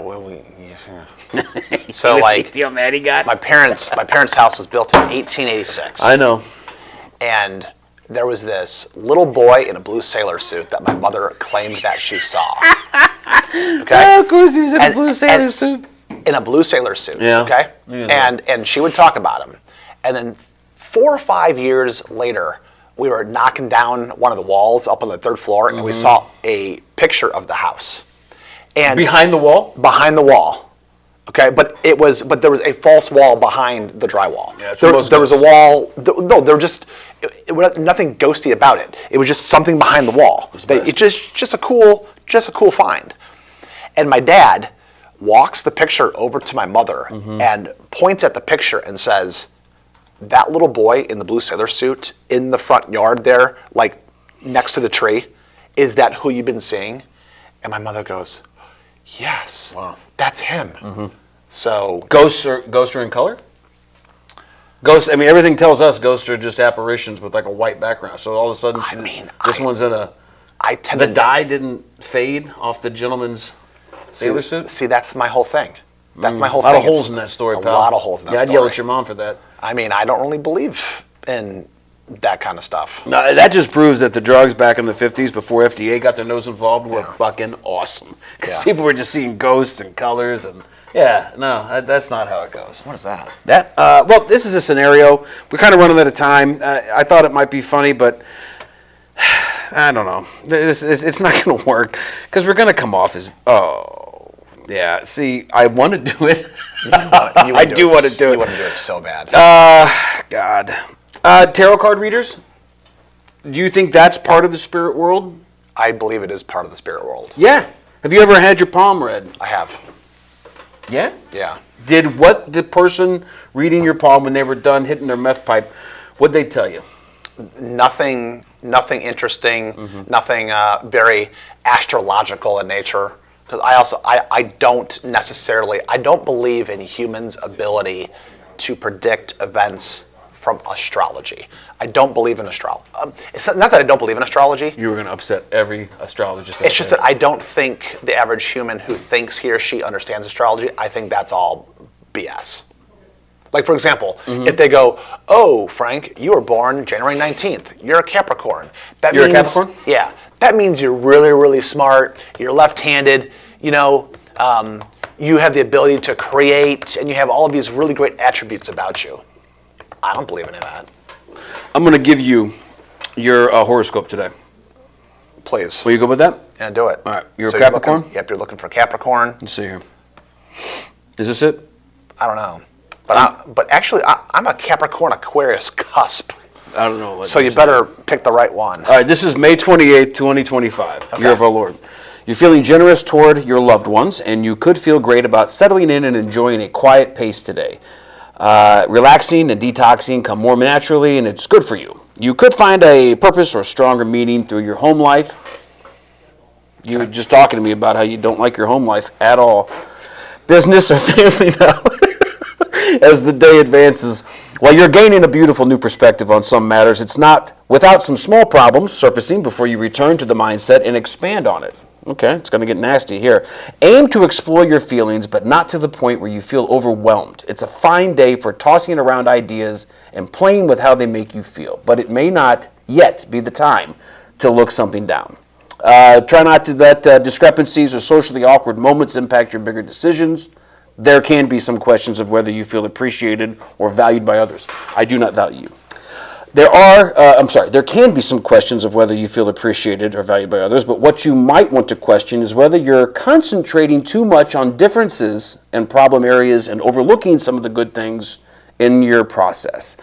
So like, See how mad he got? my parents' house was built in 1886. I know. And there was this little boy in a blue sailor suit that my mother claimed that she saw. Okay? Of course, he was in a And- blue sailor and- suit. In a blue sailor suit. Yeah. Okay? Yeah. And she would talk about him. And then 4 or 5 years later, we were knocking down one of the walls up on the 3rd floor, and we saw a picture of the house. And Behind the wall? behind the wall. Okay, but there was a false wall behind the drywall. Yeah, it's most there was a ghosts. wall. No, there were just it was nothing ghosty about it. It was just something behind the wall. It's just a cool find. And my dad walks the picture over to my mother and points at the picture and says, "That little boy in the blue sailor suit in the front yard there, like next to the tree, is that who you've been seeing?" And my mother goes, "Yes, Wow. that's him." So Ghosts are in color? Ghosts, I mean, everything tells us ghosts are just apparitions with like a white background. So all of a sudden, this one's in a... I tend The to dye didn't fade off the gentleman's sailor suit? See, that's my whole thing. That's my whole A lot thing. of holes It's in that story, a pal. lot of holes in that I'd story. yell at your mom for that. I mean, I don't really believe in that kind of stuff. No, that just proves that the drugs back in the 50s before FDA got their nose involved were fucking awesome. Because Yeah. people were just seeing ghosts and colors and... Yeah, no, that's not how it goes. What is that? Well, this is a scenario. We're kind of running out of time. I thought it might be funny, but I don't know. It's not going to work because we're going to come off as, oh, yeah. See, I want to do it. I do want to do it. You want to do it so bad. God. Tarot card readers? Do you think that's part of the spirit world? I believe it is part of the spirit world. Yeah. Have you ever had your palm read? I have. Yeah? Yeah. Did what the person reading your palm when they were done hitting their meth pipe, what'd they tell you? Nothing interesting, nothing very astrological in nature. Because I don't believe in humans' ability to predict events from astrology. I don't believe in astrology. It's not that I don't believe in astrology. You were going to upset every astrologist. It's just that I don't think the average human who thinks he or she understands astrology, I think that's all BS. Like, for example, if they go, oh, Frank, you were born January 19th. You're a Capricorn. You're a Capricorn? Yeah. That means you're really, really smart. You're left-handed. You know, you have the ability to create, and you have all of these really great attributes about you. I don't believe in any of that. I'm going to give you your horoscope today. Please. Will you go with that? Yeah, do it. All right. You're a Capricorn? You're looking for Capricorn. Let's see here. Is this it? I don't know. But actually, I'm a Capricorn Aquarius cusp. I don't know. So you better pick the right one. All right, this is May 28th, 2025, Year of our Lord. You're feeling generous toward your loved ones, and you could feel great about settling in and enjoying a quiet pace today. Relaxing and detoxing come more naturally, and it's good for you. You could find a purpose or stronger meaning through your home life. You were just talking to me about how you don't like your home life at all. Business or family now. As the day advances, while you're gaining a beautiful new perspective on some matters, it's not without some small problems surfacing before you return to the mindset and expand on it. Okay, it's going to get nasty here. Aim to explore your feelings, but not to the point where you feel overwhelmed. It's a fine day for tossing around ideas and playing with how they make you feel, but it may not yet be the time to look something down. Try not to let discrepancies or socially awkward moments impact your bigger decisions. There can be some questions of whether you feel appreciated or valued by others. I do not value you. There can be some questions of whether you feel appreciated or valued by others, but what you might want to question is whether you're concentrating too much on differences and problem areas and overlooking some of the good things in your process.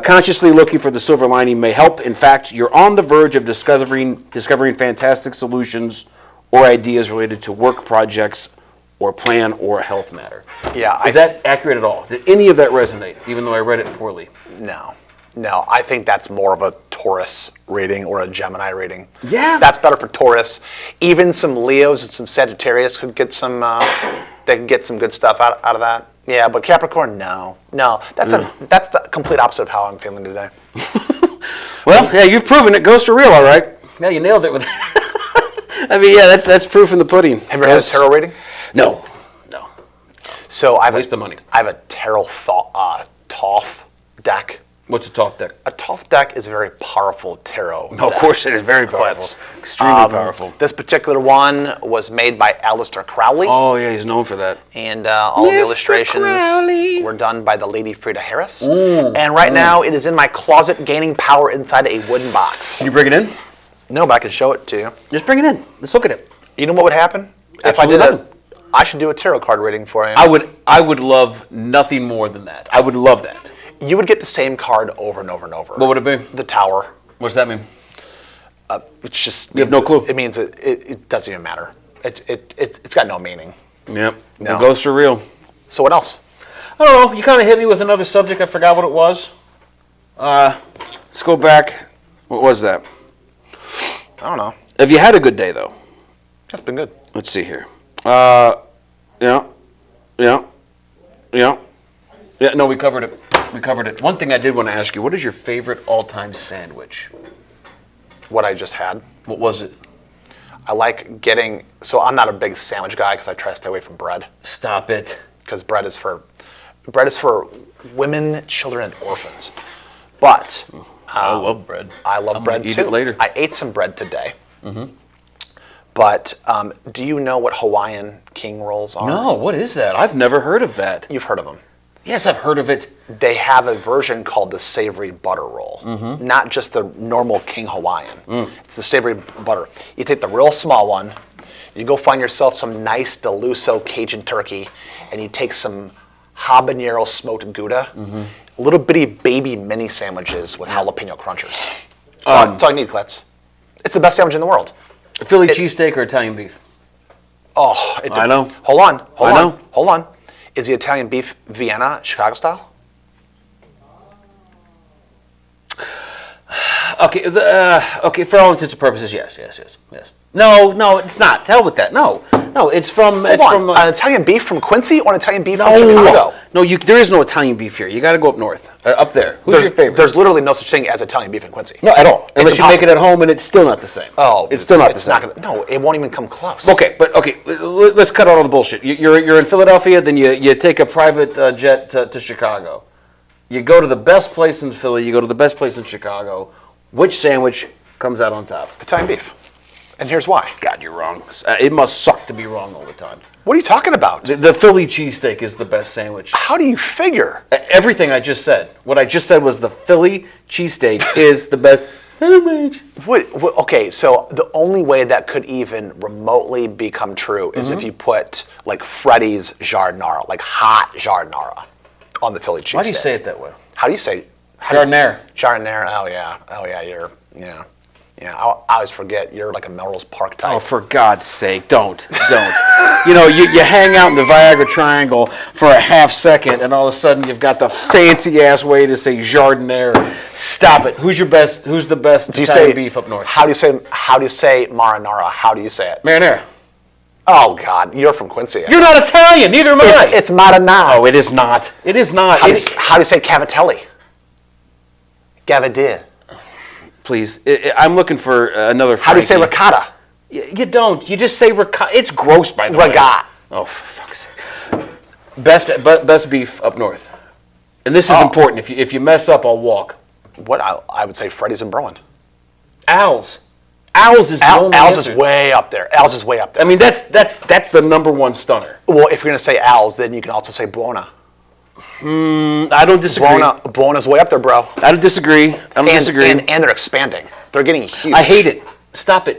Consciously looking for the silver lining may help. In fact, you're on the verge of discovering fantastic solutions or ideas related to work projects or plan or a health matter. Yeah. Is that accurate at all? Did any of that resonate, even though I read it poorly? No, I think that's more of a Taurus reading or a Gemini reading. Yeah. That's better for Taurus. Even some Leos and some Sagittarius could get some, they could get some good stuff out of that. Yeah, but Capricorn, no. That's the complete opposite of how I'm feeling today. Well, yeah, you've proven it. Ghosts are real, all right. Yeah, you nailed it with I mean, yeah, that's proof in the pudding. Have you ever had a tarot reading? No. So I have waste of money. I have a tarot Thoth deck. What's a Thoth deck? A Thoth deck is a very powerful tarot deck. Of course it is very powerful. Klitz. Extremely powerful. This particular one was made by Aleister Crowley. Oh, yeah, he's known for that. And all of the illustrations were done by the Lady Frida Harris. And right now it is in my closet gaining power inside a wooden box. Can you bring it in? No, but I can show it to you. Just bring it in. Let's look at it. You know what would happen? Absolutely if I did it? I should do a tarot card reading for you. I would love nothing more than that. I would love that. You would get the same card over and over and over. What would it be? The Tower. What does that mean? It's just. You have no clue. It means it doesn't even matter. It's got no meaning. Yep. No. The ghosts are real. So what else? I don't know. You kind of hit me with another subject. I forgot what it was. Let's go back. What was that? I don't know. Have you had a good day though? It's been good. Let's see here. Yeah. No, we covered it. One thing I did want to ask you: what is your favorite all-time sandwich? What I just had. What was it? I like getting. So I'm not a big sandwich guy because I try to stay away from bread. Stop it. Because bread is for women, children, and orphans. But I love bread. I love bread too. Eat it later. I ate some bread today. But do you know what Hawaiian king rolls are? No, what is that? I've never heard of that. You've heard of them. Yes, I've heard of it. They have a version called the savory butter roll, not just the normal King Hawaiian. It's the savory butter. You take the real small one, you go find yourself some nice Deluso Cajun turkey, and you take some habanero smoked Gouda, little bitty baby mini sandwiches with jalapeno crunchers. That's all you need, Klitz. It's the best sandwich in the world. Philly cheesesteak or Italian beef? Oh, I know. Hold on. Is the Italian beef Vienna, Chicago style? Okay, okay. For all intents and purposes, yes. No, it's not. Hell with that. No, it's from. An Italian beef from Quincy or an Italian beef from Chicago? No, there is no Italian beef here. You got to go up north, up there. Who's your favorite? There's literally no such thing as Italian beef in Quincy. No, at all. Unless you make it at home, and it's still not the same. Oh, it's still not the same. No, it won't even come close. Okay, let's cut out all the bullshit. You're in Philadelphia, then you take a private jet to Chicago. You go to the best place in Philly. You go to the best place in Chicago. Which sandwich comes out on top? Italian beef. And here's why. God, you're wrong. It must suck to be wrong all the time. What are you talking about? The Philly cheesesteak is the best sandwich. How do you figure? Everything I just said. What I just said was the Philly cheesesteak is the best sandwich. Okay, so the only way that could even remotely become true is if you put like Freddy's jardinara, like hot jardinara, on the Philly cheesesteak. Why do you say it that way? How do you say? Jardinera. Jardinera. Oh yeah. Yeah, I always forget you're like a Melrose Park type. Oh, for God's sake, don't. You hang out in the Viagra Triangle for a half second, and all of a sudden you've got the fancy-ass way to say jardinera. Stop it. Who's the best Italian beef up north? How do you say marinara? How do you say it? Marinara. Oh, God, you're from Quincy. You're not Italian, neither am I. It's marinara. Oh, it is not. It is not. How do you say cavatelli? Gavadir. Please, I'm looking for another Frankie. How do you say ricotta? You don't. You just say ricotta. It's gross, by the way. Regat. Oh, for fuck's sake. Best beef up north. And this is important. If you mess up, I'll walk. What I would say Freddy's and Broen. Al's. Al's is the only Al's answer. is way up there. Al's is way up there. I mean, that's the number one stunner. Well, if you're going to say Al's, then you can also say Buona. I don't disagree. Buona's way up there, bro. I don't disagree. And they're expanding. They're getting huge. I hate it. Stop it.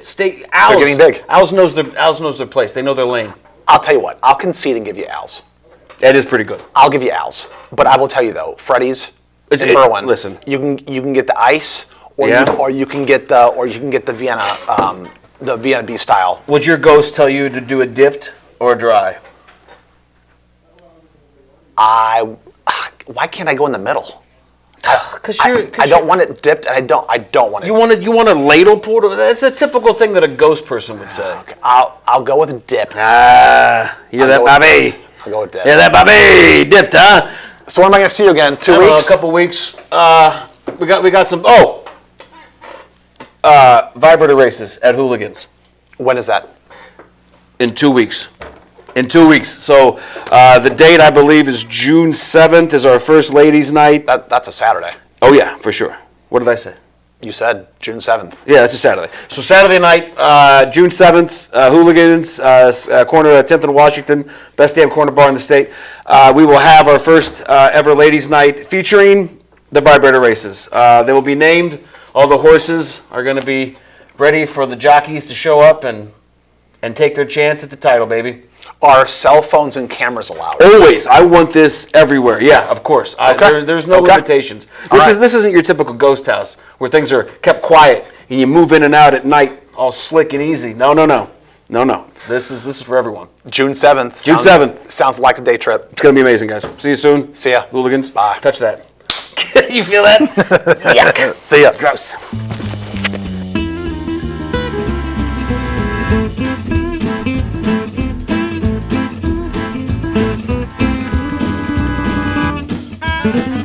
Al's. They're getting big. Al's knows their place. They know their lane. I'll tell you what. I'll concede and give you Al's. That is pretty good. I'll give you Al's. But I will tell you though, Freddy's and Berwyn. Listen, you can get the ice, or you can get the Vienna beef style. Would your ghost tell you to do it dipped or dry? Why can't I go in the middle? Because I don't want it dipped, and I don't want it. You want a ladle poured? That's a typical thing that a ghost person would say. Okay, I'll go with dipped. You're that Bobby. I'll go with dipped. Yeah, that Bobby dipped, huh? So when am I going to see you again? 2 weeks? A couple weeks. We got some. Vibrator races at Hooligans. When is that? In 2 weeks. So the date, I believe, is June 7th is our first ladies' night. That's a Saturday. Oh, yeah, for sure. What did I say? You said June 7th. Yeah, that's a Saturday. So Saturday night, June 7th, Hooligans, corner of 10th and Washington, best damn corner bar in the state. We will have our first ever ladies' night featuring the vibrator races. They will be named. All the horses are going to be ready for the jockeys to show up and take their chance at the title, baby. Are cell phones and cameras allowed? Always. I want this everywhere. Yeah, of course. There's no limitations. This isn't your typical ghost house where things are kept quiet and you move in and out at night all slick and easy. No. This is for everyone. June 7th. June 7th. Sounds like a day trip. It's going to be amazing, guys. See you soon. See ya. Hooligans. Bye. Touch that. You feel that? Yuck. See ya. Gross. Thank you.